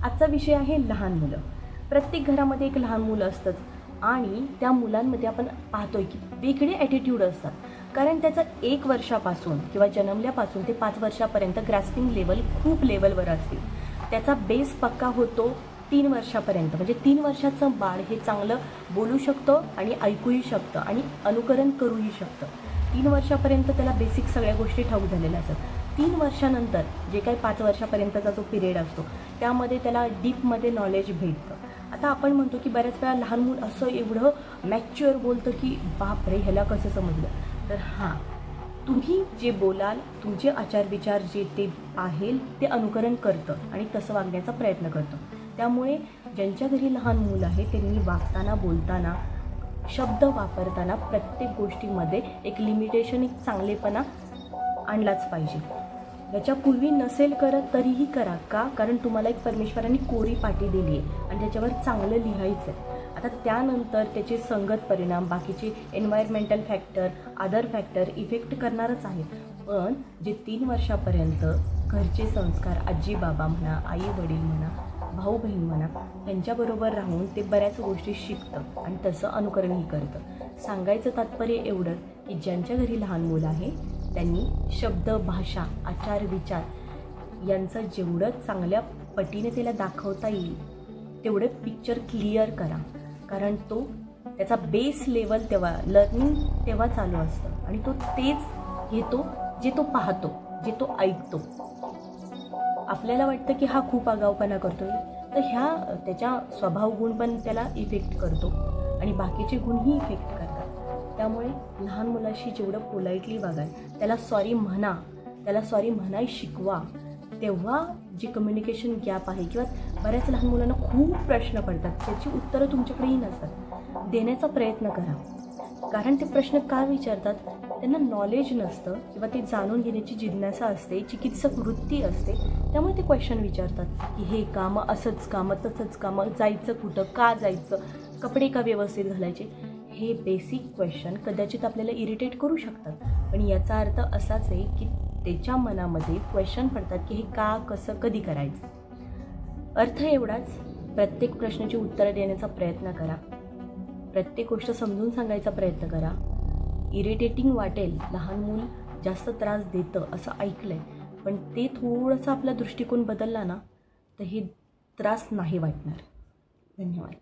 आजचा विषय आहे लहान मुलं. प्रत्येक घरामध्ये एक लहान मुलं असतंच आणि त्या मुलांमध्ये आपण पाहतोय की वेगळे ॲटिट्यूड असतात. कारण त्याचं 1 वर्षापासून किंवा जन्मल्यापासून ते 5 वर्षापर्यंत ग्रास्पिंग लेवल खूप लेवलवर असते. त्याचा बेस पक्का होतो 3 वर्षापर्यंत. म्हणजे 3 वर्षाचं बाळ हे चांगलं बोलू शकतं आणि ऐकूही शकतं आणि अनुकरण करूही शकतं. 3 वर्षापर्यंत त्याला बेसिक सगळ्या गोष्टी ठाऊक झालेल्या असतात. 3 वर्षानंतर जे काही 5 वर्षापर्यंतचा जो पिरियड असतो त्यामध्ये त्याला डीपमध्ये नॉलेज भेटतं. आता आपण म्हणतो की बऱ्याच वेळा लहान मूल असं एवढं मॅच्युअर बोलतं की बापरे ह्याला कसं समजलं. तर हां, तुम्ही जे बोलाल, तुमचे आचारविचार जे ते पाहेल ते अनुकरण करतं आणि तसं वागण्याचा प्रयत्न करतं. त्यामुळे ज्यांच्या घरी लहान मुलं आहे त्यांनी वागताना बोलताना शब्द वापरताना प्रत्येक गोष्टीमध्ये एक लिमिटेशन, एक चांगलेपणा आणलाच पाहिजे. याच्यापूर्वी नसेल करत तरीही करा. का? कारण तुम्हाला एक परमेश्वराने कोरी पाटी दिली आहे आणि त्याच्यावर चांगलं लिहायचं आहे. आता त्यानंतर त्याचे संगत परिणाम, बाकीचे environmental factor, other factor effect करणारच आहे. पण जे 3 वर्षापर्यंत घरचे संस्कार, आजी बाबा म्हणा, आई वडील म्हणा, भाऊ बहीण म्हणा, त्यांच्याबरोबर राहून ते बऱ्याच गोष्टी शिकतं आणि तसं अनुकरणही करतं. सांगायचं तात्पर्य एवढं की ज्यांच्या घरी लहान मुलं आहे त्यांनी शब्द, भाषा, आचार, विचार यांचं जेवढं चांगल्या पटीने त्याला दाखवता येईल तेवढं पिक्चर क्लिअर करा. कारण तो त्याचा बेस लेवल तेव्हा लर्निंग तेव्हा चालू असतं आणि तो तेच घेतो जे तो पाहतो, जे तो ऐकतो. आपल्याला वाटतं की हा खूप आगाऊपणा करतोय, तर त्याच्या स्वभाव गुण पण त्याला इफेक्ट करतो आणि बाकीचे गुणही इफेक्ट करतात. त्यामुळे लहान मुलाशी जेवढं पोलाइटली वागाल, त्याला सॉरी म्हणा, त्याला सॉरी म्हणाय शिकवा. तेव्हा जे कम्युनिकेशन गॅप आहे किंवा बऱ्याच लहान मुलांना खूप प्रश्न पडतात त्याची उत्तरं तुमच्याकडेही नसतात, देण्याचा प्रयत्न करा. कारण ते प्रश्न का विचारतात? त्यांना नॉलेज नसतं किंवा ते जाणून घेण्याची जिज्ञासा असते, चिकित्सक वृत्ती असते. त्यामुळे ते क्वेश्चन विचारतात की हे कामं असंच कामं, तसंच कामं, जायचं कुठं, का जायचं, कपडे का व्यवस्थित घालायचे. हे बेसिक क्वेश्चन कदाचित आपल्याला इरिटेट करू शकतात, पण याचा अर्थ असाच आहे की त्याच्या मनामध्ये क्वेश्चन पडतात की हे का, कसं, कधी करायचं. अर्थ एवढाच, प्रत्येक प्रश्नाची उत्तरं देण्याचा प्रयत्न करा, प्रत्येक गोष्ट समजून सांगायचा प्रयत्न करा. इरिटेटिंग वाटेल, लहान मूल जास्त त्रास देतं असं ऐकलंय, पण ते थोडंसं आपला दृष्टिकोन बदलला ना तर हे त्रास नाही वाटणार. धन्यवाद.